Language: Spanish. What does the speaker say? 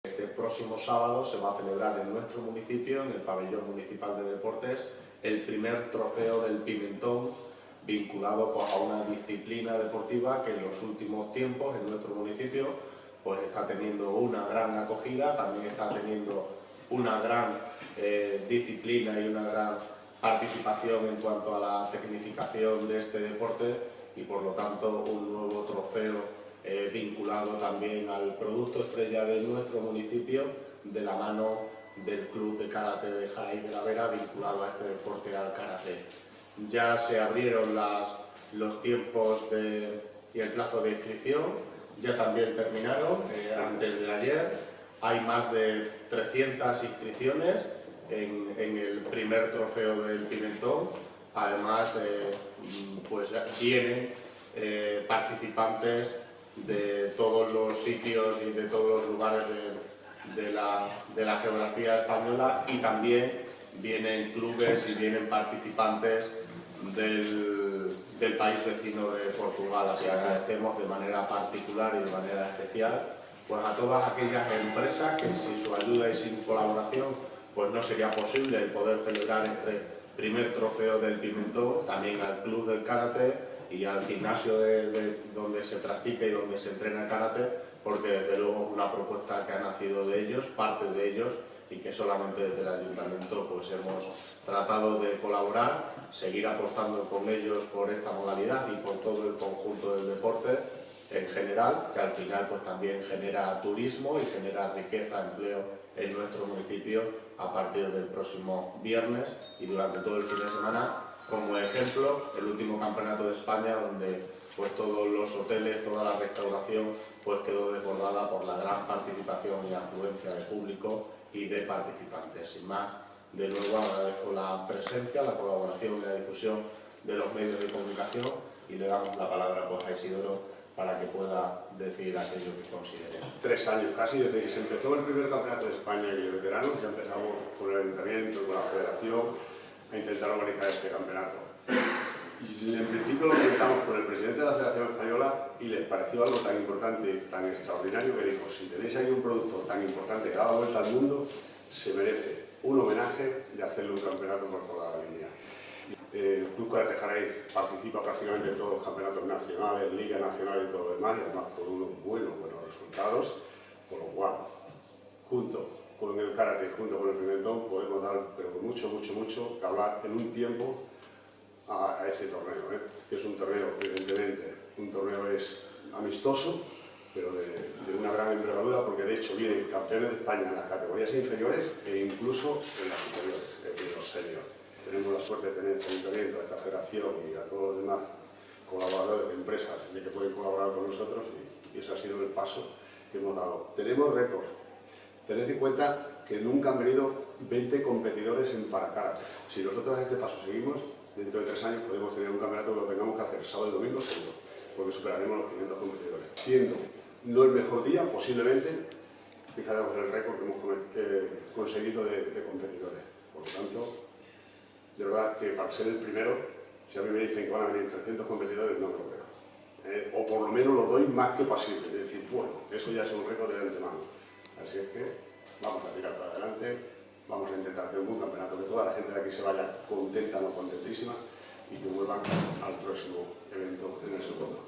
Este próximo sábado se va a celebrar en nuestro municipio, en el Pabellón Municipal de Deportes, el primer trofeo del pimentón vinculado pues, a una disciplina deportiva que en los últimos tiempos en nuestro municipio pues, está teniendo una gran acogida, también está teniendo una gran disciplina y una gran participación en cuanto a la tecnificación de este deporte y por lo tanto un nuevo trofeo vinculado también al producto estrella de nuestro municipio de la mano del Club de Karate de Jaraíz de la Vera vinculado a este deporte, al karate. Ya se abrieron los tiempos y el plazo de inscripción, ya también terminaron antes de ayer. Hay más de 300 inscripciones en el primer trofeo del pimentón. Además, pues vienen participantes de todos los sitios y de todos los lugares de la geografía española y también vienen clubes y vienen participantes del país vecino de Portugal. Así que agradecemos de manera particular y de manera especial pues a todas aquellas empresas que sin su ayuda y sin colaboración pues no sería posible el poder celebrar este primer trofeo del pimentón, también al Club del Karate y al gimnasio donde se practica y donde se entrena el karate, porque desde luego es una propuesta que ha nacido de ellos, parte de ellos, y que solamente desde el ayuntamiento pues hemos tratado de colaborar, seguir apostando con ellos por esta modalidad y por todo el conjunto del deporte en general, que al final pues también genera turismo y genera riqueza, empleo en nuestro municipio a partir del próximo viernes y durante todo el fin de semana. Como ejemplo, el último campeonato de España, donde pues, todos los hoteles, toda la restauración pues, quedó desbordada por la gran participación y afluencia de público y de participantes. Sin más, de nuevo agradezco la presencia, la colaboración y la difusión de los medios de comunicación y le damos la palabra pues, a Isidoro para que pueda decir aquello que considere. 3 años casi, desde que se empezó el primer campeonato de España y el veterano, ya empezamos con el ayuntamiento, con la federación, a intentar organizar este campeonato. Y en principio lo comentamos con el presidente de la Federación Española y les pareció algo tan importante y tan extraordinario que dijo, si tenéis ahí un producto tan importante que da la vuelta al mundo, se merece un homenaje de hacerle un campeonato por toda la línea. El Club Karate Jaraíz participa prácticamente en todos los campeonatos nacionales, Liga Nacional y todo lo demás, y además con unos buenos resultados, con lo cual, junto con el karate, junto con el pimentón, podemos dar pero mucho que hablar en un tiempo a este torneo, que es un torneo, evidentemente, un torneo es amistoso, pero de una gran envergadura, porque de hecho vienen campeones de España en las categorías inferiores e incluso en las superiores, es decir, los seniors. Tenemos la suerte de tener este ayuntamiento, a esta federación y a todos los demás colaboradores de empresas de que pueden colaborar con nosotros y ese ha sido el paso que hemos dado. Tenemos récords. Tened en cuenta que nunca han venido 20 competidores en paracaras. Si nosotros a este paso seguimos, dentro de 3 años podemos tener un campeonato que lo tengamos que hacer sábado y domingo seguro, porque superaremos los 500 competidores. Siendo no el mejor día, posiblemente, fijaros el récord que hemos conseguido de competidores. Por lo tanto, de verdad que para ser el primero, si a mí me dicen que van a venir 300 competidores, no me lo creo. O por lo menos lo doy más que pasible, es decir, bueno, eso ya es un récord de antemano. Así es que vamos a tirar para adelante, vamos a intentar hacer un buen campeonato, que toda la gente de aquí se vaya contenta, no contentísima, y que vuelvan al próximo evento en el segundo.